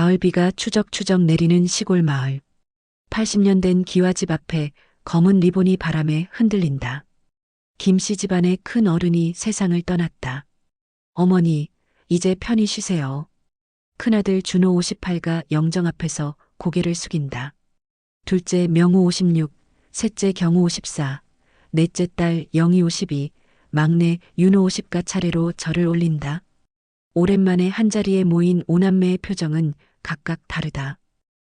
가을비가 추적추적 내리는 시골 마을. 80년 된 기와집 앞에 검은 리본이 바람에 흔들린다. 김씨 집안의 큰 어른이 세상을 떠났다. 어머니, 이제 편히 쉬세요. 큰아들 준호 58가 영정 앞에서 고개를 숙인다. 둘째 명우 56, 셋째 경우 54, 넷째 딸 영희 52, 막내 윤호 50가 차례로 절을 올린다. 오랜만에 한자리에 모인 오남매의 표정은 각각 다르다.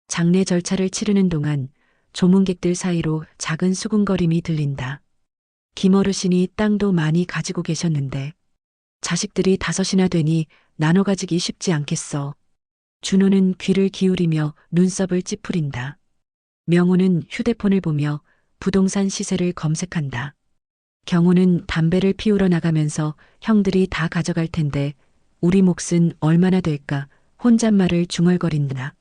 장례 절차를 치르는 동안 조문객들 사이로 작은 수군거림이 들린다. 김어르신이 땅도 많이 가지고 계셨는데 자식들이 5이나 되니 나눠 가지기 쉽지 않겠어. 준호는 귀를 기울이며 눈썹을 찌푸린다. 명호는 휴대폰을 보며 부동산 시세를 검색한다. 경우는 담배를 피우러 나가면서 형들이 다 가져갈 텐데 우리 몫은 얼마나 될까 혼잣말을 중얼거린다.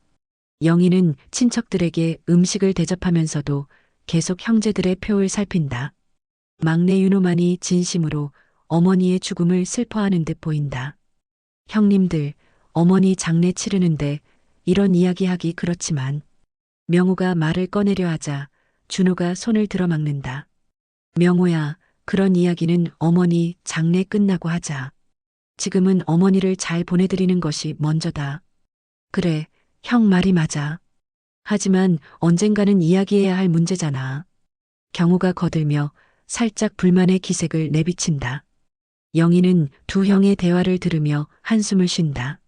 영희는 친척들에게 음식을 대접하면서도 계속 형제들의 표를 살핀다. 막내 윤호만이 진심으로 어머니의 죽음을 슬퍼하는 듯 보인다. 형님들, 어머니 장례 치르는데 이런 이야기하기 그렇지만 명호가 말을 꺼내려 하자 준호가 손을 들어 막는다. 명호야, 그런 이야기는 어머니 장례 끝나고 하자. 지금은 어머니를 잘 보내드리는 것이 먼저다. 그래, 형 말이 맞아. 하지만 언젠가는 이야기해야 할 문제잖아. 경우가 거들며 살짝 불만의 기색을 내비친다. 영희는 두 형의 대화를 들으며 한숨을 쉰다.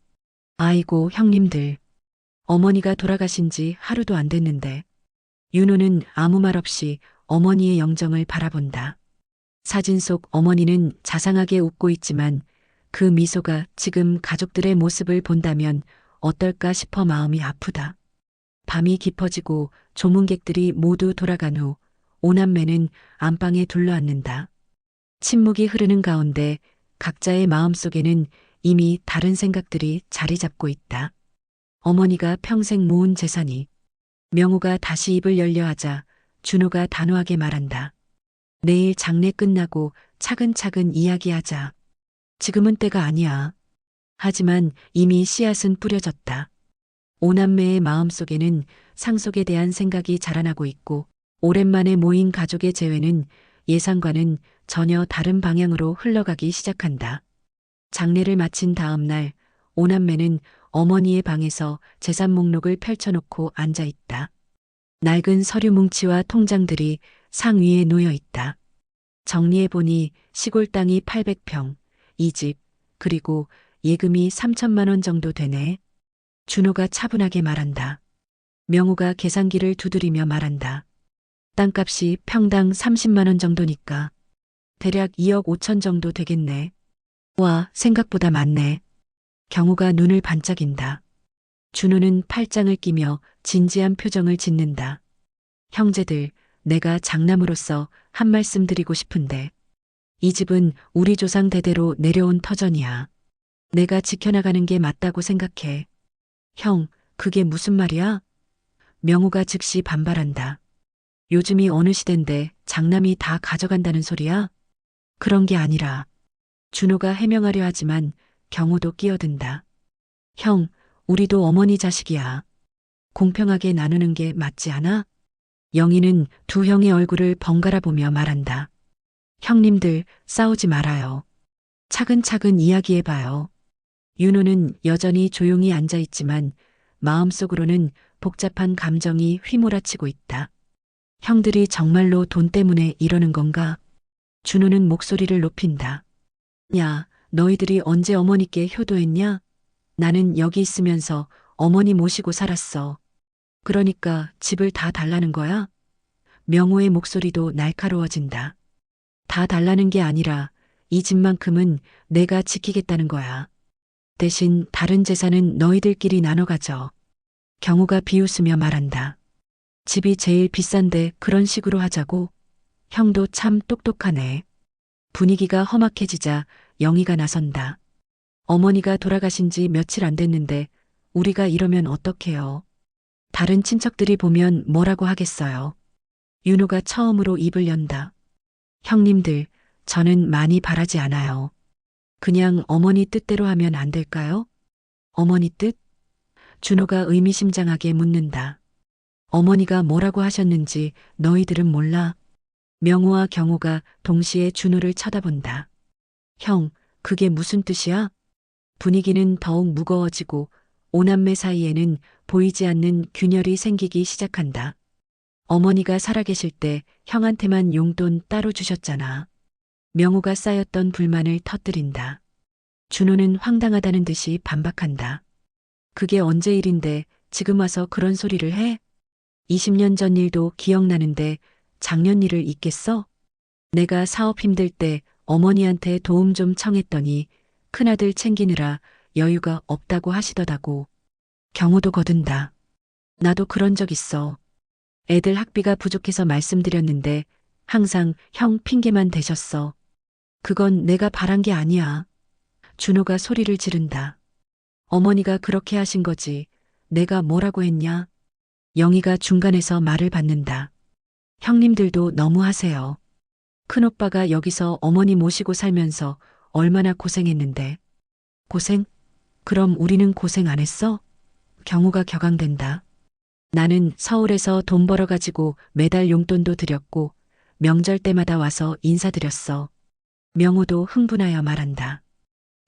아이고, 형님들. 어머니가 돌아가신 지 하루도 안 됐는데. 윤호는 아무 말 없이 어머니의 영정을 바라본다. 사진 속 어머니는 자상하게 웃고 있지만 그 미소가 지금 가족들의 모습을 본다면 어떨까 싶어 마음이 아프다. 밤이 깊어지고 조문객들이 모두 돌아간 후 오남매는 안방에 둘러앉는다. 침묵이 흐르는 가운데 각자의 마음속에는 이미 다른 생각들이 자리 잡고 있다. 어머니가 평생 모은 재산이. 명호가 다시 입을 열려 하자 준호가 단호하게 말한다. 내일 장례 끝나고 차근차근 이야기하자. 지금은 때가 아니야. 하지만 이미 씨앗은 뿌려졌다. 오남매의 마음속에는 상속에 대한 생각이 자라나고 있고 오랜만에 모인 가족의 재회는 예상과는 전혀 다른 방향으로 흘러가기 시작한다. 장례를 마친 다음 날 오남매는 어머니의 방에서 재산 목록을 펼쳐놓고 앉아 있다. 낡은 서류 뭉치와 통장들이 상 위에 놓여 있다. 정리해보니 시골 땅이 800평, 이 집, 그리고 예금이 3천만 원 정도 되네. 준호가 차분하게 말한다. 명호가 계산기를 두드리며 말한다. 땅값이 평당 30만 원 정도니까 대략 2억 5천 정도 되겠네. 와, 생각보다 많네. 경호가 눈을 반짝인다. 준호는 팔짱을 끼며 진지한 표정을 짓는다. 형제들, 내가 장남으로서 한 말씀 드리고 싶은데 이 집은 우리 조상 대대로 내려온 터전이야. 내가 지켜나가는 게 맞다고 생각해. 형, 그게 무슨 말이야? 명호가 즉시 반발한다. 요즘이 어느 시댄데 장남이 다 가져간다는 소리야? 그런 게 아니라. 준호가 해명하려 하지만 경호도 끼어든다. 형, 우리도 어머니 자식이야. 공평하게 나누는 게 맞지 않아? 영희는 두 형의 얼굴을 번갈아 보며 말한다. 형님들, 싸우지 말아요. 차근차근 이야기해봐요. 윤호는 여전히 조용히 앉아있지만 마음속으로는 복잡한 감정이 휘몰아치고 있다. 형들이 정말로 돈 때문에 이러는 건가? 준호는 목소리를 높인다. 야, 너희들이 언제 어머니께 효도했냐? 나는 여기 있으면서 어머니 모시고 살았어. 그러니까 집을 다 달라는 거야? 명호의 목소리도 날카로워진다. 다 달라는 게 아니라 이 집만큼은 내가 지키겠다는 거야. 대신 다른 재산은 너희들끼리 나눠 가져. 경호가 비웃으며 말한다. 집이 제일 비싼데 그런 식으로 하자고? 형도 참 똑똑하네. 분위기가 험악해지자 영희가 나선다. 어머니가 돌아가신 지 며칠 안 됐는데 우리가 이러면 어떡해요? 다른 친척들이 보면 뭐라고 하겠어요? 윤호가 처음으로 입을 연다. 형님들, 저는 많이 바라지 않아요. 그냥 어머니 뜻대로 하면 안 될까요? 어머니 뜻? 준호가 의미심장하게 묻는다. 어머니가 뭐라고 하셨는지 너희들은 몰라. 명호와 경호가 동시에 준호를 쳐다본다. 형, 그게 무슨 뜻이야? 분위기는 더욱 무거워지고 오남매 사이에는 보이지 않는 균열이 생기기 시작한다. 어머니가 살아계실 때 형한테만 용돈 따로 주셨잖아. 명호가 쌓였던 불만을 터뜨린다. 준호는 황당하다는 듯이 반박한다. 그게 언제 일인데 지금 와서 그런 소리를 해? 20년 전 일도 기억나는데 작년 일을 잊겠어? 내가 사업 힘들 때 어머니한테 도움 좀 청했더니 큰아들 챙기느라 여유가 없다고 하시더라고. 경호도 거둔다. 나도 그런 적 있어. 애들 학비가 부족해서 말씀드렸는데 항상 형 핑계만 대셨어. 그건 내가 바란 게 아니야. 준호가 소리를 지른다. 어머니가 그렇게 하신 거지. 내가 뭐라고 했냐? 영희가 중간에서 말을 받는다. 형님들도 너무 하세요. 큰오빠가 여기서 어머니 모시고 살면서 얼마나 고생했는데. 고생? 그럼 우리는 고생 안 했어? 경호가 격앙된다. 나는 서울에서 돈 벌어가지고 매달 용돈도 드렸고 명절 때마다 와서 인사드렸어. 명호도 흥분하여 말한다.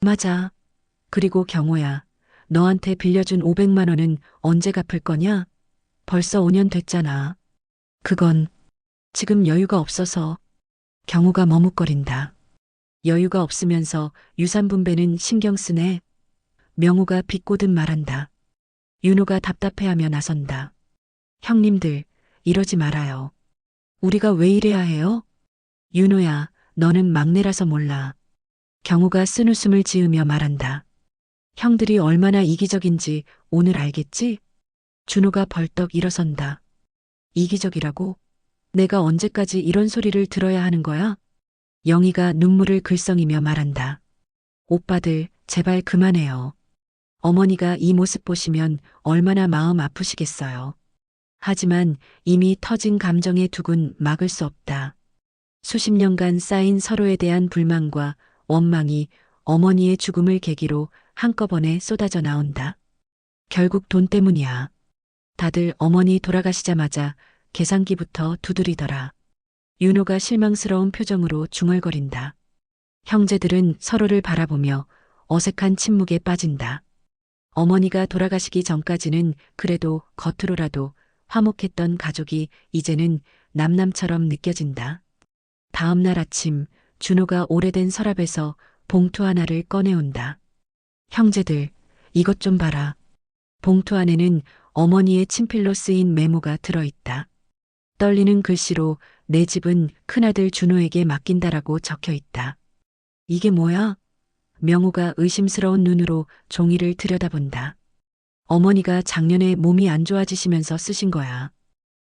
맞아. 그리고 경호야, 너한테 빌려준 500만 원은 언제 갚을 거냐? 벌써 5년 됐잖아. 그건 지금 여유가 없어서. 경호가 머뭇거린다. 여유가 없으면서 유산 분배는 신경 쓰네. 명호가 비꼬듯 말한다. 윤호가 답답해하며 나선다. 형님들, 이러지 말아요. 우리가 왜 이래야 해요? 윤호야, 너는 막내라서 몰라. 경호가 쓴웃음을 지으며 말한다. 형들이 얼마나 이기적인지 오늘 알겠지? 준호가 벌떡 일어선다. 이기적이라고? 내가 언제까지 이런 소리를 들어야 하는 거야? 영희가 눈물을 글썽이며 말한다. 오빠들, 제발 그만해요. 어머니가 이 모습 보시면 얼마나 마음 아프시겠어요. 하지만 이미 터진 감정의 두근 막을 수 없다. 수십 년간 쌓인 서로에 대한 불만과 원망이 어머니의 죽음을 계기로 한꺼번에 쏟아져 나온다. 결국 돈 때문이야. 다들 어머니 돌아가시자마자 계산기부터 두드리더라. 윤호가 실망스러운 표정으로 중얼거린다. 형제들은 서로를 바라보며 어색한 침묵에 빠진다. 어머니가 돌아가시기 전까지는 그래도 겉으로라도 화목했던 가족이 이제는 남남처럼 느껴진다. 다음 날 아침 준호가 오래된 서랍에서 봉투 하나를 꺼내온다. 형제들, 이것 좀 봐라. 봉투 안에는 어머니의 친필로 쓰인 메모가 들어있다. 떨리는 글씨로 내 집은 큰아들 준호에게 맡긴다라고 적혀 있다. 이게 뭐야? 명호가 의심스러운 눈으로 종이를 들여다본다. 어머니가 작년에 몸이 안 좋아지시면서 쓰신 거야.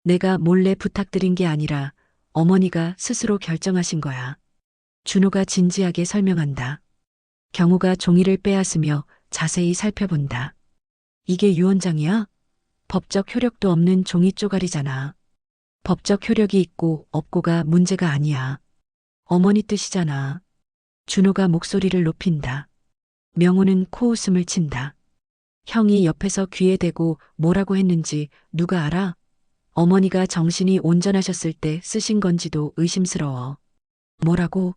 내가 몰래 부탁드린 게 아니라 어머니가 스스로 결정하신 거야. 준호가 진지하게 설명한다. 경호가 종이를 빼앗으며 자세히 살펴본다. 이게 유언장이야? 법적 효력도 없는 종이 쪼가리잖아. 법적 효력이 있고 없고가 문제가 아니야. 어머니 뜻이잖아. 준호가 목소리를 높인다. 명호는 코웃음을 친다. 형이 옆에서 귀에 대고 뭐라고 했는지 누가 알아? 어머니가 정신이 온전하셨을 때 쓰신 건지도 의심스러워. 뭐라고?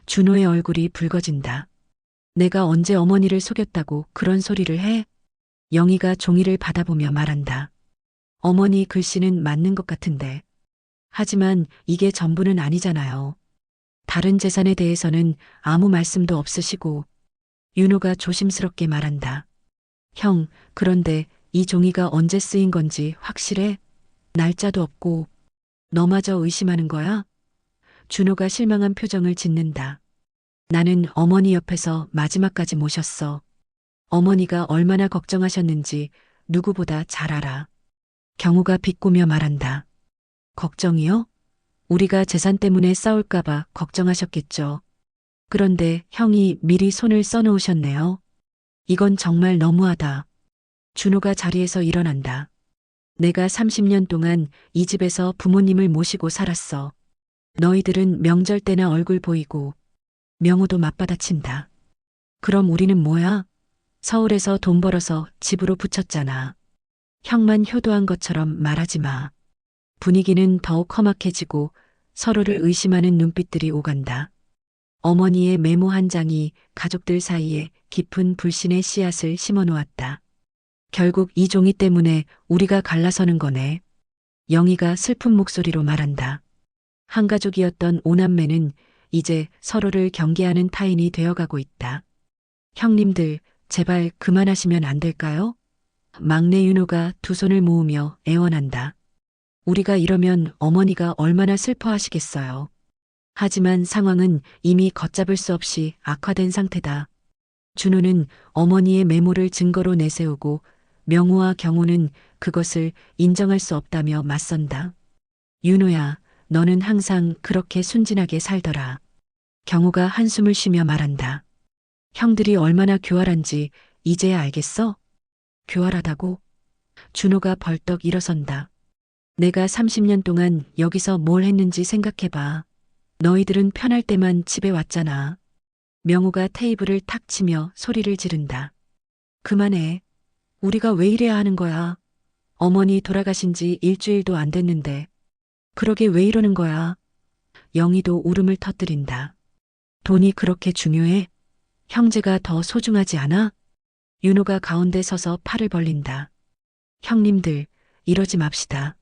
준호의 얼굴이 붉어진다. 내가 언제 어머니를 속였다고 그런 소리를 해? 영희가 종이를 받아보며 말한다. 어머니 글씨는 맞는 것 같은데. 하지만 이게 전부는 아니잖아요. 다른 재산에 대해서는 아무 말씀도 없으시고. 윤호가 조심스럽게 말한다. 형, 그런데 이 종이가 언제 쓰인 건지 확실해? 날짜도 없고. 너마저 의심하는 거야? 준호가 실망한 표정을 짓는다. 나는 어머니 옆에서 마지막까지 모셨어. 어머니가 얼마나 걱정하셨는지 누구보다 잘 알아. 경호가 비꼬며 말한다. 걱정이요? 우리가 재산 때문에 싸울까봐 걱정하셨겠죠. 그런데 형이 미리 손을 써놓으셨네요. 이건 정말 너무하다. 준호가 자리에서 일어난다. 내가 30년 동안 이 집에서 부모님을 모시고 살았어. 너희들은 명절 때나 얼굴 보이고. 명호도 맞받아친다. 그럼 우리는 뭐야? 서울에서 돈 벌어서 집으로 붙였잖아. 형만 효도한 것처럼 말하지 마. 분위기는 더욱 험악해지고 서로를 의심하는 눈빛들이 오간다. 어머니의 메모 한 장이 가족들 사이에 깊은 불신의 씨앗을 심어 놓았다. 결국 이 종이 때문에 우리가 갈라서는 거네. 영희가 슬픈 목소리로 말한다. 한 가족이었던 오남매는 이제 서로를 경계하는 타인이 되어가고 있다. 형님들, 제발 그만하시면 안 될까요? 막내 윤호가 두 손을 모으며 애원한다. 우리가 이러면 어머니가 얼마나 슬퍼하시겠어요. 하지만 상황은 이미 걷잡을 수 없이 악화된 상태다. 준호는 어머니의 메모를 증거로 내세우고 명호와 경호는 그것을 인정할 수 없다며 맞선다. 윤호야, 너는 항상 그렇게 순진하게 살더라. 경호가 한숨을 쉬며 말한다. 형들이 얼마나 교활한지 이제야 알겠어? 교활하다고? 준호가 벌떡 일어선다. 내가 30년 동안 여기서 뭘 했는지 생각해봐. 너희들은 편할 때만 집에 왔잖아. 명호가 테이블을 탁 치며 소리를 지른다. 그만해. 우리가 왜 이래야 하는 거야? 어머니 돌아가신 지 일주일도 안 됐는데. 그러게 왜 이러는 거야? 영희도 울음을 터뜨린다. 돈이 그렇게 중요해? 형제가 더 소중하지 않아? 윤호가 가운데 서서 팔을 벌린다. 형님들, 이러지 맙시다.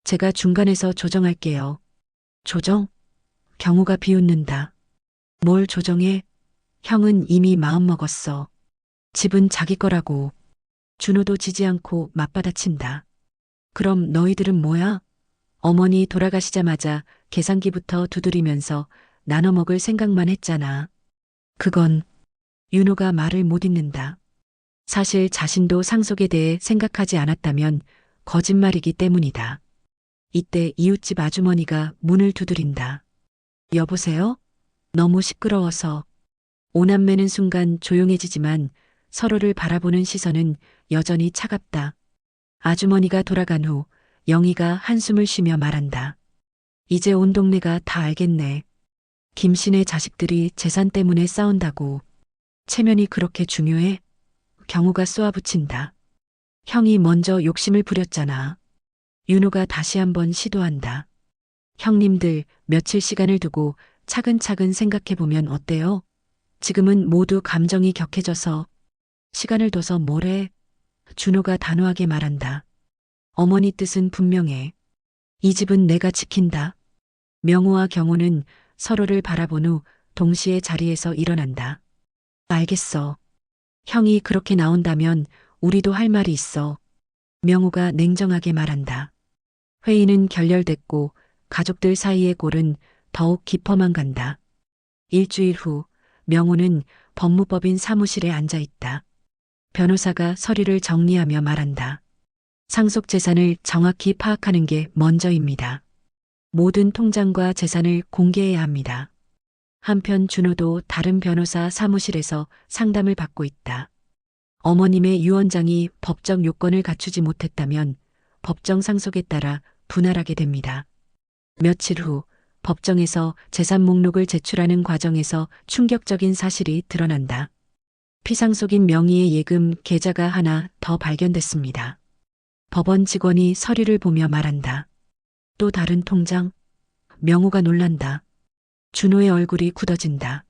제가 중간에서 조정할게요. 조정? 경호가 비웃는다. 뭘 조정해? 형은 이미 마음먹었어. 집은 자기 거라고. 준호도 지지 않고 맞받아친다. 그럼 너희들은 뭐야? 어머니 돌아가시자마자 계산기부터 두드리면서 나눠 먹을 생각만 했잖아. 그건 윤호가 말을 못 잇는다. 사실 자신도 상속에 대해 생각하지 않았다면 거짓말이기 때문이다. 이때 이웃집 아주머니가 문을 두드린다. 여보세요? 너무 시끄러워서. 오남매는 순간 조용해지지만 서로를 바라보는 시선은 여전히 차갑다. 아주머니가 돌아간 후 영희가 한숨을 쉬며 말한다. 이제 온 동네가 다 알겠네. 김씨네 자식들이 재산 때문에 싸운다고. 체면이 그렇게 중요해? 경호가 쏘아붙인다. 형이 먼저 욕심을 부렸잖아. 윤호가 다시 한번 시도한다. 형님들 며칠 시간을 두고 차근차근 생각해보면 어때요? 지금은 모두 감정이 격해져서 시간을 둬서 뭐래? 준호가 단호하게 말한다. 어머니 뜻은 분명해. 이 집은 내가 지킨다. 명호와 경호는 서로를 바라본 후 동시에 자리에서 일어난다. 알겠어. 형이 그렇게 나온다면 우리도 할 말이 있어. 명호가 냉정하게 말한다. 회의는 결렬됐고 가족들 사이의 골은 더욱 깊어만 간다. 일주일 후 명호는 법무법인 사무실에 앉아 있다. 변호사가 서류를 정리하며 말한다. 상속 재산을 정확히 파악하는 게 먼저입니다. 모든 통장과 재산을 공개해야 합니다. 한편 준호도 다른 변호사 사무실에서 상담을 받고 있다. 어머님의 유언장이 법적 요건을 갖추지 못했다면 법정 상속에 따라 분할하게 됩니다. 며칠 후 법정에서 재산 목록을 제출하는 과정에서 충격적인 사실이 드러난다. 피상속인 명의의 예금 계좌가 하나 더 발견됐습니다. 법원 직원이 서류를 보며 말한다. 또 다른 통장? 명호가 놀란다. 준호의 얼굴이 굳어진다.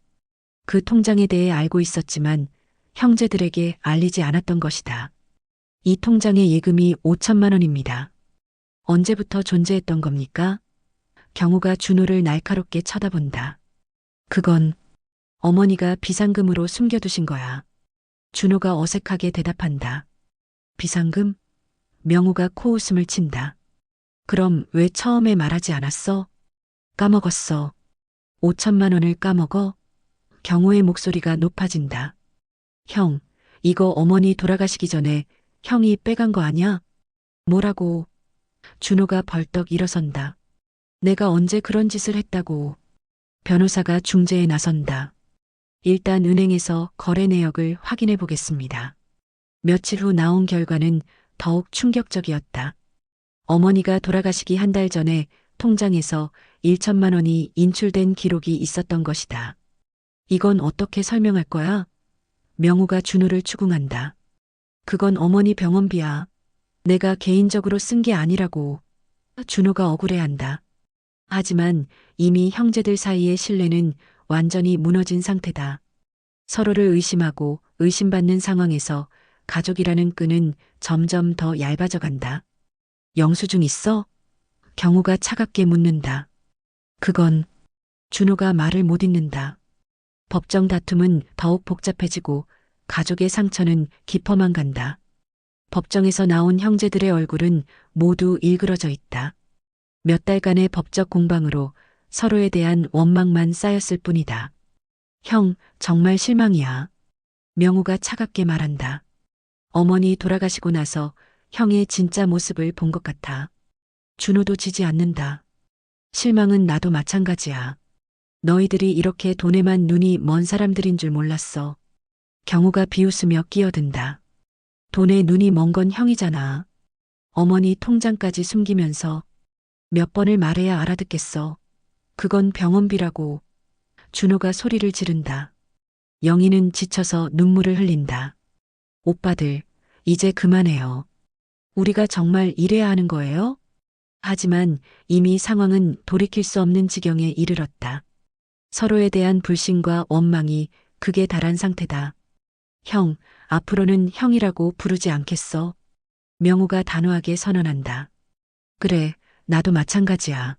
그 통장에 대해 알고 있었지만 형제들에게 알리지 않았던 것이다. 이 통장의 예금이 5천만 원입니다. 언제부터 존재했던 겁니까? 경호가 준호를 날카롭게 쳐다본다. 그건 어머니가 비상금으로 숨겨두신 거야. 준호가 어색하게 대답한다. 비상금? 명호가 코웃음을 친다. 그럼 왜 처음에 말하지 않았어? 까먹었어. 5천만 원을 까먹어? 경호의 목소리가 높아진다. 형, 이거 어머니 돌아가시기 전에 형이 빼간 거 아냐? 뭐라고? 준호가 벌떡 일어선다. 내가 언제 그런 짓을 했다고. 변호사가 중재에 나선다. 일단 은행에서 거래 내역을 확인해 보겠습니다. 며칠 후 나온 결과는 더욱 충격적이었다. 어머니가 돌아가시기 한 달 전에 통장에서 1천만 원이 인출된 기록이 있었던 것이다. 이건 어떻게 설명할 거야? 명우가 준호를 추궁한다. 그건 어머니 병원비야. 내가 개인적으로 쓴 게 아니라고. 준호가 억울해한다. 하지만 이미 형제들 사이의 신뢰는 완전히 무너진 상태다. 서로를 의심하고 의심받는 상황에서 가족이라는 끈은 점점 더 얇아져 간다. 영수증 있어? 경우가 차갑게 묻는다. 그건 준호가 말을 못 잇는다. 법정 다툼은 더욱 복잡해지고 가족의 상처는 깊어만 간다. 법정에서 나온 형제들의 얼굴은 모두 일그러져 있다. 몇 달간의 법적 공방으로 서로에 대한 원망만 쌓였을 뿐이다. 형, 정말 실망이야. 명우가 차갑게 말한다. 어머니 돌아가시고 나서 형의 진짜 모습을 본 것 같아. 준호도 지지 않는다. 실망은 나도 마찬가지야. 너희들이 이렇게 돈에만 눈이 먼 사람들인 줄 몰랐어. 경우가 비웃으며 끼어든다. 돈에 눈이 먼 건 형이잖아. 어머니 통장까지 숨기면서 몇 번을 말해야 알아듣겠어. 그건 병원비라고. 준호가 소리를 지른다. 영희는 지쳐서 눈물을 흘린다. 오빠들, 이제 그만해요. 우리가 정말 이래야 하는 거예요? 하지만 이미 상황은 돌이킬 수 없는 지경에 이르렀다. 서로에 대한 불신과 원망이 극에 달한 상태다. 형, 앞으로는 형이라고 부르지 않겠어? 명우가 단호하게 선언한다. 그래, 나도 마찬가지야.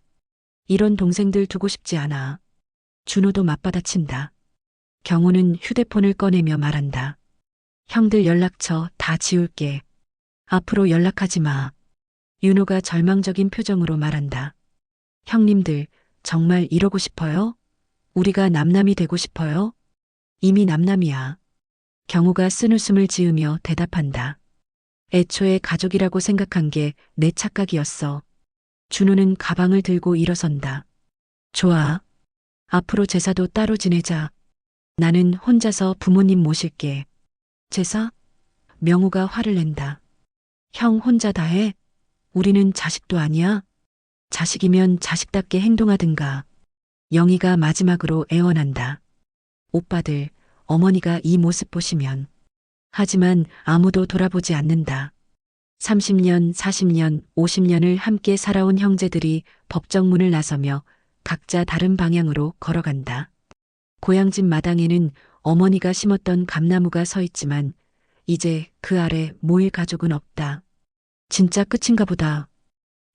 이런 동생들 두고 싶지 않아. 준호도 맞받아친다. 경우는 휴대폰을 꺼내며 말한다. 형들 연락처 다 지울게. 앞으로 연락하지 마. 윤호가 절망적인 표정으로 말한다. 형님들, 정말 이러고 싶어요? 우리가 남남이 되고 싶어요? 이미 남남이야. 경우가 쓴웃음을 지으며 대답한다. 애초에 가족이라고 생각한 게 내 착각이었어. 준호는 가방을 들고 일어선다. 좋아. 앞으로 제사도 따로 지내자. 나는 혼자서 부모님 모실게. 제사? 명우가 화를 낸다. 형 혼자 다 해? 우리는 자식도 아니야? 자식이면 자식답게 행동하든가. 영희가 마지막으로 애원한다. 오빠들, 어머니가 이 모습 보시면. 하지만 아무도 돌아보지 않는다. 30년, 40년, 50년을 함께 살아온 형제들이 법정 문을 나서며 각자 다른 방향으로 걸어간다. 고향집 마당에는 어머니가 심었던 감나무가 서 있지만 이제 그 아래 모일 가족은 없다. 진짜 끝인가 보다.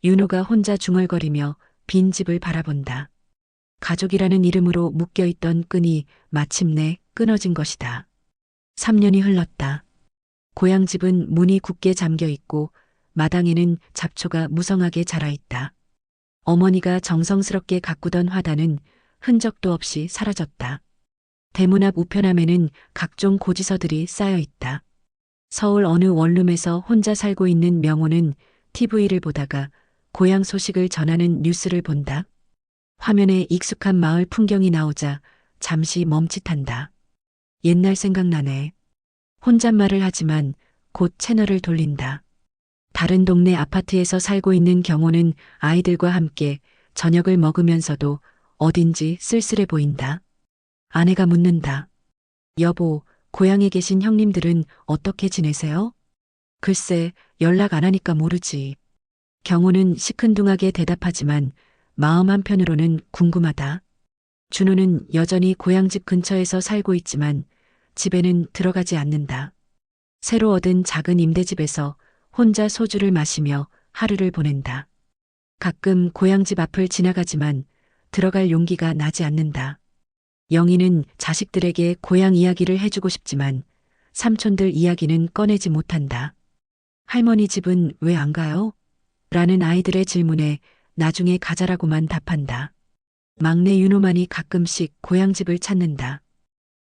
윤호가 혼자 중얼거리며 빈 집을 바라본다. 가족이라는 이름으로 묶여있던 끈이 마침내 끊어진 것이다. 3년이 흘렀다. 고향집은 문이 굳게 잠겨 있고 마당에는 잡초가 무성하게 자라 있다. 어머니가 정성스럽게 가꾸던 화단은 흔적도 없이 사라졌다. 대문 앞 우편함에는 각종 고지서들이 쌓여 있다. 서울 어느 원룸에서 혼자 살고 있는 명호는 TV를 보다가 고향 소식을 전하는 뉴스를 본다. 화면에 익숙한 마을 풍경이 나오자 잠시 멈칫한다. 옛날 생각나네. 혼잣말을 하지만 곧 채널을 돌린다. 다른 동네 아파트에서 살고 있는 경호는 아이들과 함께 저녁을 먹으면서도 어딘지 쓸쓸해 보인다. 아내가 묻는다. 여보, 고향에 계신 형님들은 어떻게 지내세요? 글쎄, 연락 안 하니까 모르지. 경호는 시큰둥하게 대답하지만 마음 한편으로는 궁금하다. 준호는 여전히 고향집 근처에서 살고 있지만 집에는 들어가지 않는다. 새로 얻은 작은 임대집에서 혼자 소주를 마시며 하루를 보낸다. 가끔 고향집 앞을 지나가지만 들어갈 용기가 나지 않는다. 영희는 자식들에게 고향 이야기를 해주고 싶지만 삼촌들 이야기는 꺼내지 못한다. 할머니 집은 왜 안 가요? 라는 아이들의 질문에 나중에 가자라고만 답한다. 막내 윤호만이 가끔씩 고향집을 찾는다.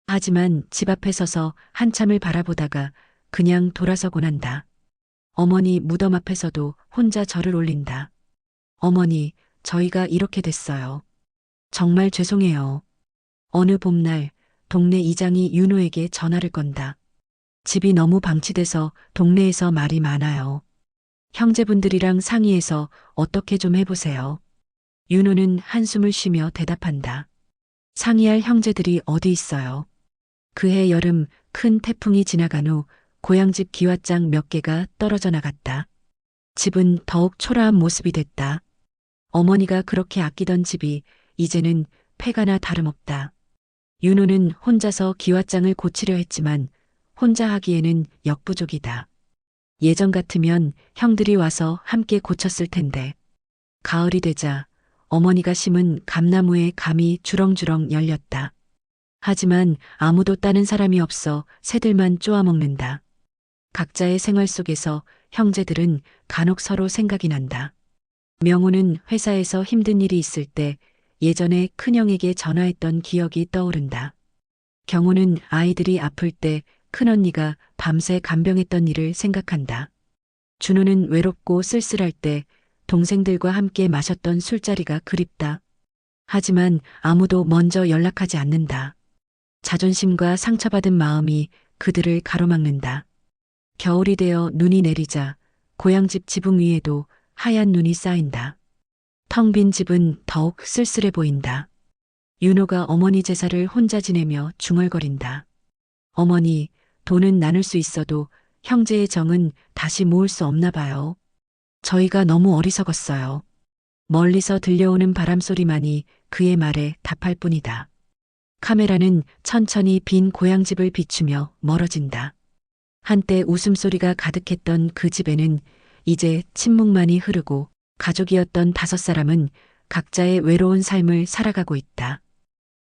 하지만 집 앞에 서서 한참을 바라보다가 그냥 돌아서곤 한다. 어머니 무덤 앞에서도 혼자 절을 올린다. 어머니, 저희가 이렇게 됐어요. 정말 죄송해요. 어느 봄날 동네 이장이 윤호에게 전화를 건다. 집이 너무 방치돼서 동네에서 말이 많아요. 형제분들이랑 상의해서 어떻게 좀 해보세요. 윤호는 한숨을 쉬며 대답한다. 상의할 형제들이 어디 있어요. 그해 여름 큰 태풍이 지나간 후 고향집 기와장 몇 개가 떨어져 나갔다. 집은 더욱 초라한 모습이 됐다. 어머니가 그렇게 아끼던 집이 이제는 폐가나 다름없다. 윤호는 혼자서 기와장을 고치려 했지만 혼자 하기에는 역부족이다. 예전 같으면 형들이 와서 함께 고쳤을 텐데. 가을이 되자 어머니가 심은 감나무의 감이 주렁주렁 열렸다. 하지만 아무도 따는 사람이 없어 새들만 쪼아먹는다. 각자의 생활 속에서 형제들은 간혹 서로 생각이 난다. 명호는 회사에서 힘든 일이 있을 때 예전에 큰형에게 전화했던 기억이 떠오른다. 경호는 아이들이 아플 때 큰언니가 밤새 간병했던 일을 생각한다. 준호는 외롭고 쓸쓸할 때 동생들과 함께 마셨던 술자리가 그립다. 하지만 아무도 먼저 연락하지 않는다. 자존심과 상처받은 마음이 그들을 가로막는다. 겨울이 되어 눈이 내리자 고향집 지붕 위에도 하얀 눈이 쌓인다. 텅 빈 집은 더욱 쓸쓸해 보인다. 윤호가 어머니 제사를 혼자 지내며 중얼거린다. 어머니, 돈은 나눌 수 있어도 형제의 정은 다시 모을 수 없나 봐요. 저희가 너무 어리석었어요. 멀리서 들려오는 바람소리만이 그의 말에 답할 뿐이다. 카메라는 천천히 빈 고향집을 비추며 멀어진다. 한때 웃음소리가 가득했던 그 집에는 이제 침묵만이 흐르고 가족이었던 5 사람은 각자의 외로운 삶을 살아가고 있다.